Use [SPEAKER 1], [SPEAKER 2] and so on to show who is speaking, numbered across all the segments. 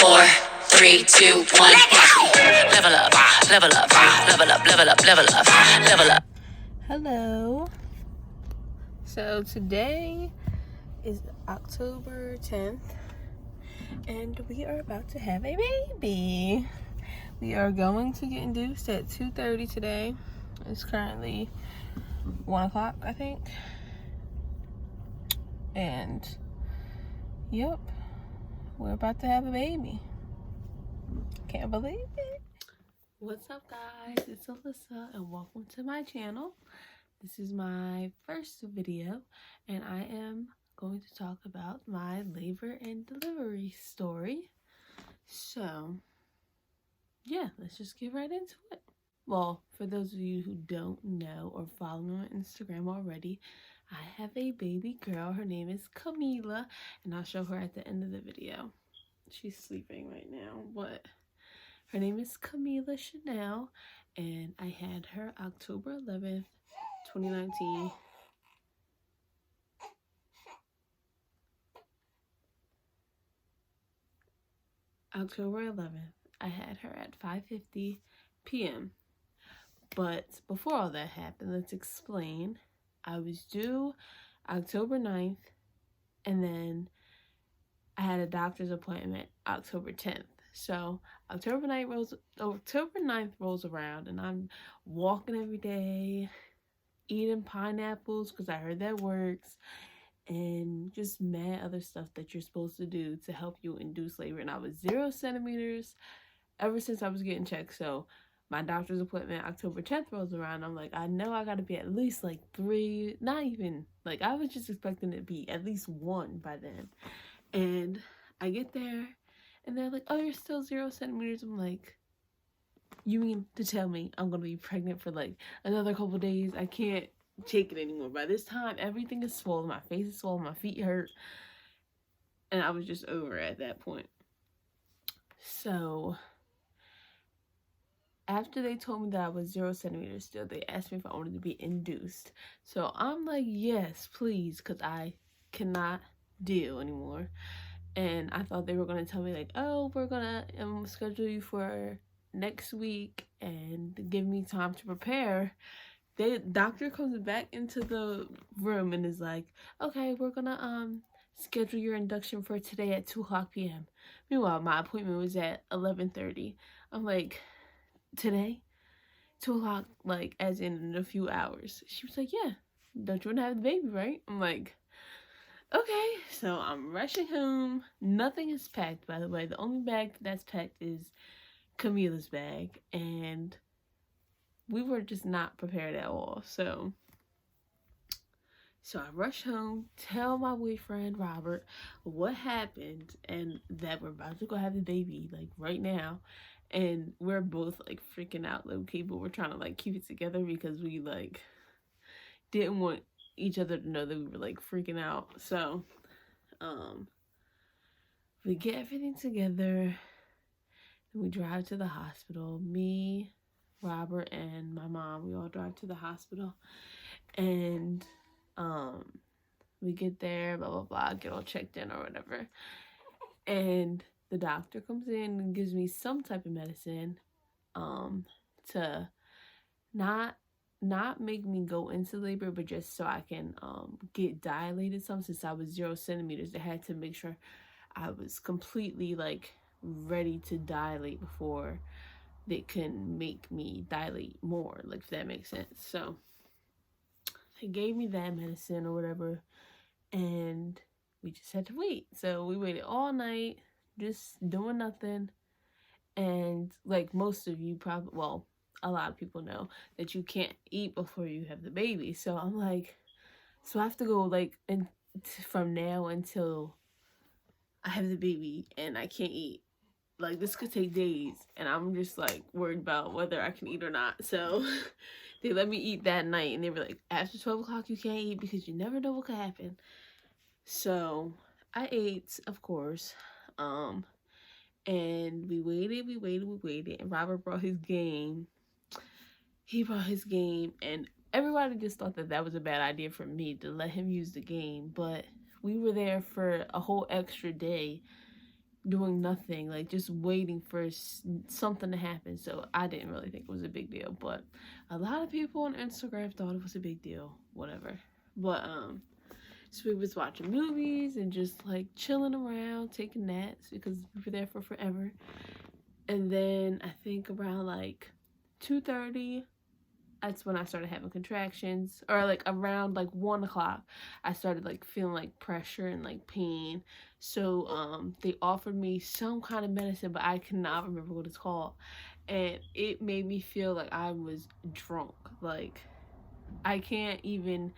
[SPEAKER 1] 4, 3, 2, 1. Level up, level up, level up, level up, level up, level up.
[SPEAKER 2] Hello. So today is October 10th, and we are about to have a baby. We are going to get induced at 2:30 today. It's currently 1 o'clock, I think. And, yep, we're about to have a baby. Can't believe it. What's up, guys? It's Alyssa, and welcome to my channel. This is my first video, and I am going to talk about my labor and delivery story. So, yeah, let's just get right into it. Well, for those of you who don't know or follow me on Instagram already, I have a baby girl. Her name is Camila, and I'll show her at the end of the video. She's sleeping right now, but her name is Camila Chanel, and I had her October 11th, 2019. October 11th, I had her at 5:50 p.m. But before all that happened, let's explain. I was due October 9th, and then I had a doctor's appointment October 10th. So October 9th rolls around, and I'm walking every day, eating pineapples because I heard that works, and just mad other stuff that you're supposed to do to help you induce labor. And I was 0 centimeters ever since I was getting checked. So my doctor's appointment October 10th rolls around. I'm like, I know I gotta be at least like 3, not even, like I was just expecting it to be at least 1 by then. And I get there and they're like, oh, you're still 0 centimeters. I'm like, you mean to tell me I'm gonna be pregnant for like another couple days? I can't take it anymore. By this time, everything is swollen. My face is swollen. My feet hurt. And I was just over at that point. So after they told me that I was 0 centimeters still, they asked me if I wanted to be induced. So I'm like, yes, please, because I cannot deal anymore. And I thought they were going to tell me like, oh, we're going to schedule you for next week and give me time to prepare. The doctor comes back into the room and is like, okay, we're going to schedule your induction for today at 2:00 p.m. Meanwhile, my appointment was at 11:30. I'm like, today? 2:00, like, as in a few hours. She was like, yeah, don't you want to have the baby, right? I'm like, okay. So I'm rushing home. Nothing is packed, by the way. The only bag that's packed is Camila's bag, and we were just not prepared at all. So I rush home, tell my boyfriend Robert what happened and that we're about to go have the baby like right now. And we're both like freaking out, low-key, but we're trying to like keep it together because we like didn't want each other to know that we were like freaking out. So we get everything together and we drive to the hospital. Me, Robert, and my mom, we all drive to the hospital, and we get there, blah blah blah, get all checked in or whatever, and the doctor comes in and gives me some type of medicine to not make me go into labor, but just so I can get dilated some. Since I was 0 centimeters, they had to make sure I was completely like ready to dilate before they can make me dilate more, like, if that makes sense. So they gave me that medicine or whatever, and we just had to wait. So we waited all night, just doing nothing. And like most of you probably, well, a lot of people know that you can't eat before you have the baby. So I'm like, so I have to go like from now until I have the baby and I can't eat. Like, this could take days, and I'm just like worried about whether I can eat or not. So they let me eat that night, and they were like, after 12 o'clock you can't eat because you never know what could happen. So I ate, of course, and we waited, and Robert brought his game. He brought his game, and everybody just thought that that was a bad idea for me to let him use the game, but we were there for a whole extra day, doing nothing, like just waiting for something to happen. So I didn't really think it was a big deal, but a lot of people on Instagram thought it was a big deal, whatever. But so we was watching movies and just like chilling around, taking naps because we were there for forever. And then I think around like 2:30, that's when I started having contractions, or like around like 1 o'clock, I started like feeling like pressure and like pain. So they offered me some kind of medicine, but I cannot remember what it's called, and it made me feel like I was drunk. Like I can't even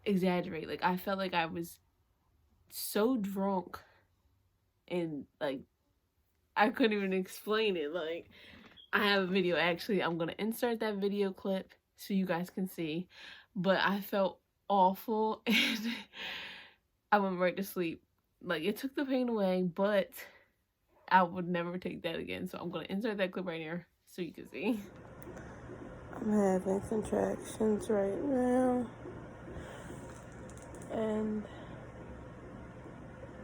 [SPEAKER 2] exaggerate. Like I felt like I was so drunk, and like I couldn't even explain it. Like I have a video, actually. I'm gonna insert that video clip so you guys can see. But I felt awful and I went right to sleep. Like it took the pain away, but I would never take that again. So I'm gonna insert that clip right here so you can see. I'm having contractions right now. And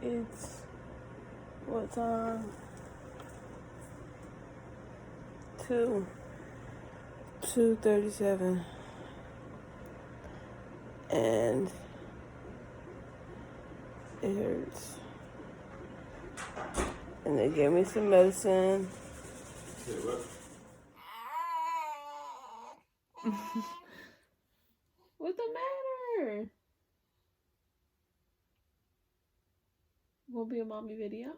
[SPEAKER 2] it's what time? 2:37, and it hurts. And they gave me some medicine. What's the matter? Will be a mommy video.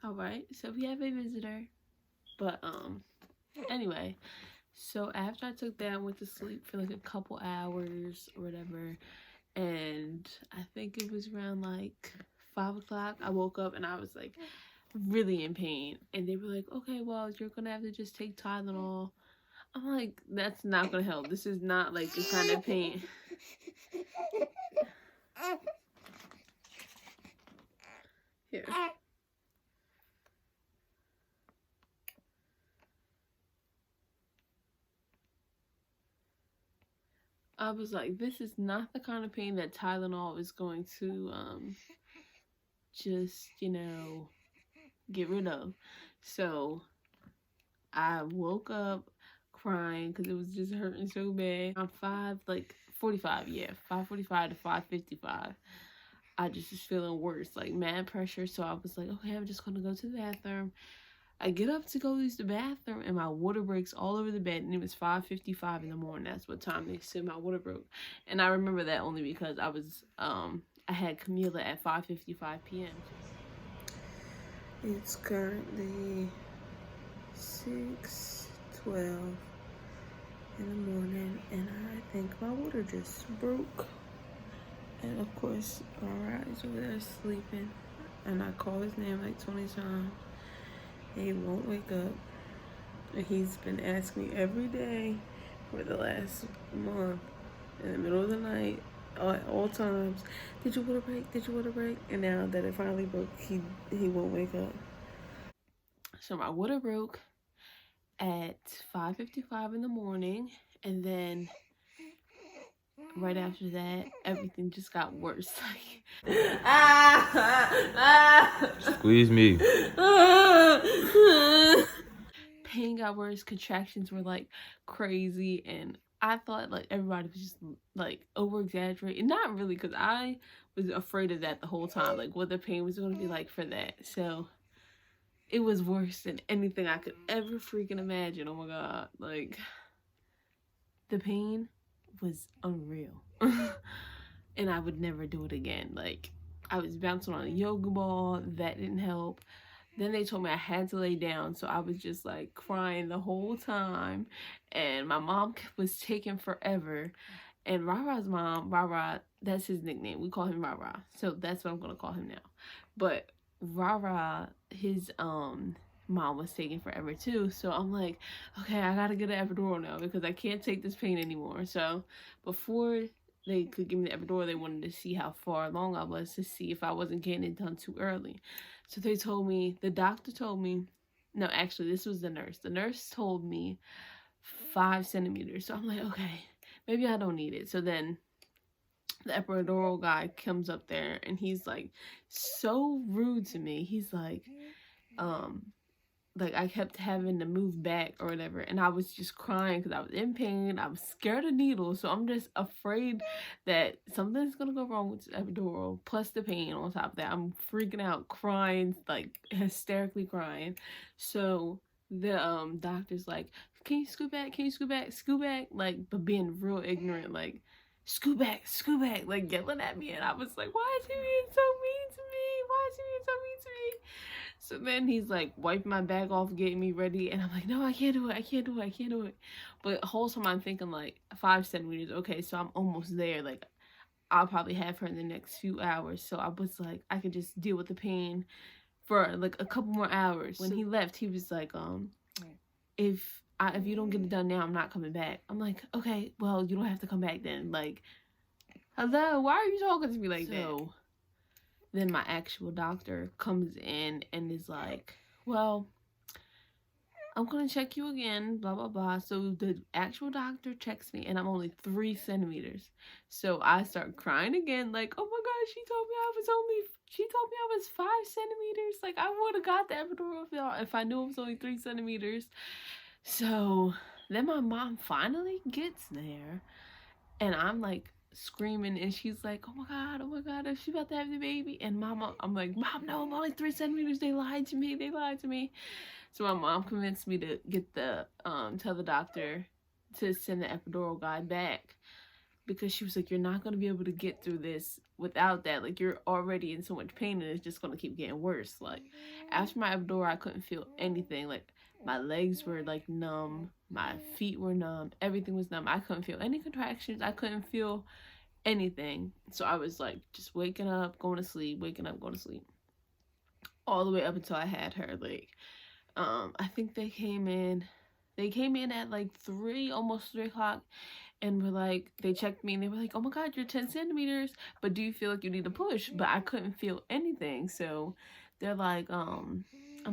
[SPEAKER 2] Alright, so we have a visitor. But anyway, so after I took that, I went to sleep for like a couple hours or whatever, and I think it was around like 5 o'clock, I woke up and I was like really in pain, and they were like, okay, well, you're gonna have to just take Tylenol. I'm like, that's not gonna help. This is not like the kind of pain. Here. I was like, this is not the kind of pain that Tylenol is going to just, get rid of. So I woke up crying because it was just hurting so bad. I'm 5:45, 5:45 to 5:55. I just was feeling worse, like mad pressure. So I was like, okay, I'm just gonna go to the bathroom. I get up to go use the bathroom and my water breaks all over the bed, and it was 5:55 in the morning. That's what time they said my water broke. And I remember that only because I was I had Camila at 5:55 p.m. It's currently 6:12 in the morning, and I think my water just broke. And of course, Alright is over there sleeping, and I call his name like 20 times. He won't wake up. And he's been asking me every day for the last month, in the middle of the night, at all times, did your water break? Did your water break? And now that it finally broke, he won't wake up. So my water broke at 5:55 in the morning, and then right after that, everything just got worse.
[SPEAKER 3] Squeeze me.
[SPEAKER 2] Pain got worse, contractions were like crazy, and I thought like everybody was just like over exaggerating. Not really, because I was afraid of that the whole time, like what the pain was going to be like for that. So it was worse than anything I could ever freaking imagine. Oh my god, like the pain was unreal. And I would never do it again. Like I was bouncing on a yoga ball, that didn't help. Then they told me I had to lay down, so I was just like crying the whole time, and my mom was taking forever. And Rara's mom, Rara, that's his nickname, we call him Rara, so that's what I'm gonna call him now. But Rara, his mom was taking forever too, so I'm like, okay, I gotta get an epidural now because I can't take this pain anymore. So before they could give me the epidural, they wanted to see how far along I was, to see if I wasn't getting it done too early. So they told me, the doctor told me, no, actually, this was the nurse. The nurse told me 5 centimeters. So I'm like, okay, maybe I don't need it. So then the epidural guy comes up there and he's like so rude to me. He's like I kept having to move back or whatever, and I was just crying because I was in pain. I was scared of needles, so I'm just afraid that something's gonna go wrong with the epidural, plus the pain on top of that. I'm freaking out, crying, like hysterically crying. So the doctor's like, can you scoot back, can you scoot back, scoot back, like, but being real ignorant, like, scoot back, like yelling at me. And I was like, why is he being so mean to me, why is he being so mean to me? So then he's like wiping my back off, getting me ready, and I'm like, no, I can't do it. But the whole time I'm thinking like 5 centimeters, okay, so I'm almost there. Like, I'll probably have her in the next few hours. So I was like, I could just deal with the pain for like a couple more hours. When he left, he was like, if you don't get it done now, I'm not coming back. I'm like, okay, well, you don't have to come back then. Like, hello, why are you talking to me like that? Then my actual doctor comes in and is like, well, I'm going to check you again, blah, blah, blah. So the actual doctor checks me and I'm only 3 centimeters. So I start crying again, like, oh my God, she told me I was 5 centimeters. Like, I would have got the epidural if I knew it was only 3 centimeters. So then my mom finally gets there and I'm like, screaming, and she's like, oh my God, is she about to have the baby? And I'm like, Mom, no, I'm only 3 centimeters. They lied to me. So my mom convinced me to get tell the doctor to send the epidural guy back, because she was like, you're not going to be able to get through this without that. Like, you're already in so much pain and it's just going to keep getting worse. Like, after my epidural, I couldn't feel anything. Like, my legs were like numb, my feet were numb, everything was numb. I couldn't feel any contractions. I couldn't feel anything. So I was like just waking up, going to sleep, all the way up until I had her. Like, I think they came in at like almost 3 o'clock, and were like, they checked me and they were like, oh my God, you're 10 centimeters, but do you feel like you need to push? But I couldn't feel anything. So they're like, I'm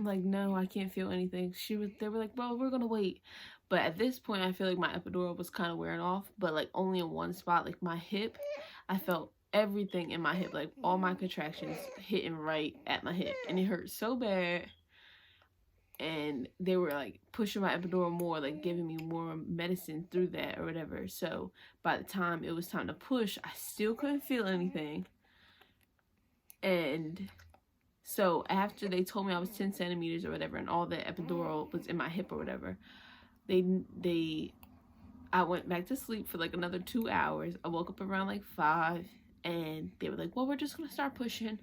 [SPEAKER 2] like, no, I can't feel anything. They were like, well, we're gonna wait. But at this point, I feel like my epidural was kind of wearing off, but like only in one spot, like my hip. I felt everything in my hip, like all my contractions hitting right at my hip, and it hurt so bad. And they were like pushing my epidural more, like giving me more medicine through that or whatever. So by the time it was time to push, I still couldn't feel anything. And so after they told me I was 10 centimeters or whatever, and all the epidural was in my hip or whatever, I went back to sleep for like another 2 hours. I woke up around like 5, and they were like, well, we're just gonna start pushing,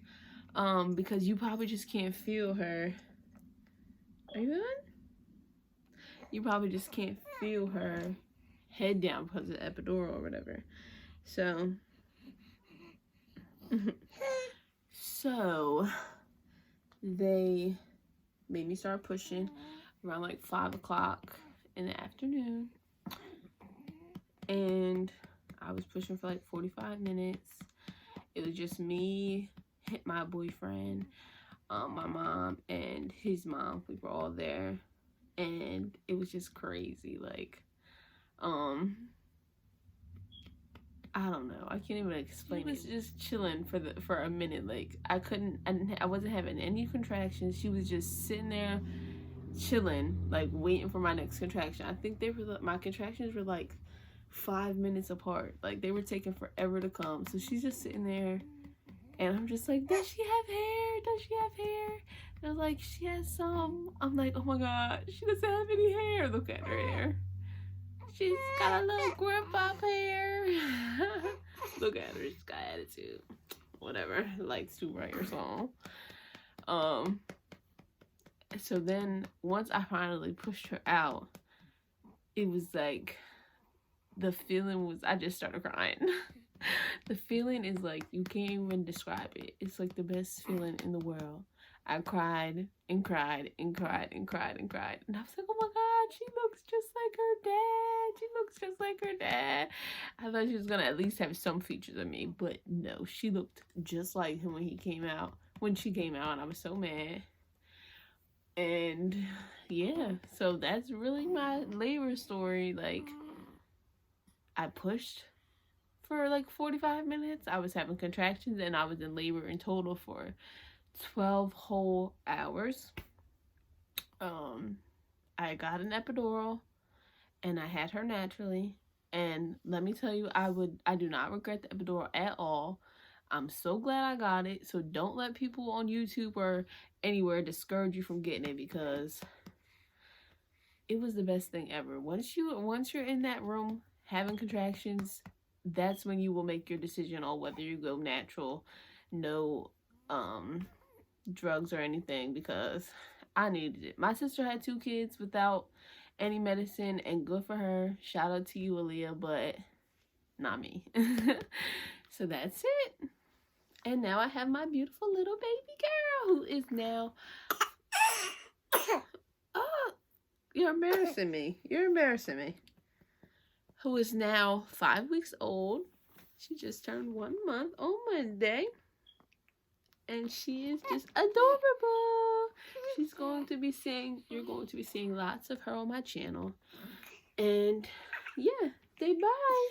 [SPEAKER 2] because you probably just can't feel her. Are you good? You probably just can't feel her head down because of the epidural or whatever. So they made me start pushing around like 5 o'clock in the afternoon, and I was pushing for like 45 minutes. It was just me, my boyfriend, my mom, and his mom. We were all there, and it was just crazy. Like, I don't know. I can't even explain it. She was just chilling for a minute. Like, I wasn't having any contractions. She was just sitting there chilling, like waiting for my next contraction. I think my contractions were like 5 minutes apart. Like, they were taking forever to come. So she's just sitting there, and I'm just like, does she have hair? They're like, she has some. I'm like, oh my God, she doesn't have any hair. Look at her hair. She's got a little grip up hair. Look at her, she's got attitude. Whatever, likes to write her song. So then once I finally pushed her out, it was like, the feeling was, I just started crying. The feeling is like, you can't even describe it. It's like the best feeling in the world. I cried and cried and cried and cried and cried. And I was like, oh my God, she looks just like her dad. I thought she was going to at least have some features of me. But no, she looked just like him when she came out. And I was so mad. And yeah, so that's really my labor story. Like, I pushed for like 45 minutes. I was having contractions and I was in labor in total for 12 whole hours. I got an epidural and I had her naturally. And let me tell you, I do not regret the epidural at all. I'm so glad I got it. So don't let people on YouTube or anywhere discourage you from getting it, because it was the best thing ever. Once you're in that room having contractions, that's when you will make your decision on whether you go natural, no drugs or anything, because I needed it. My sister had 2 kids without any medicine, and good for her. Shout out to you, Aaliyah, but not me. So that's it. And now I have my beautiful little baby girl who is now oh, you're embarrassing me. Who is now 5 weeks old. She just turned 1 month on Monday. And she is just adorable. You're going to be seeing lots of her on my channel. And yeah, say bye.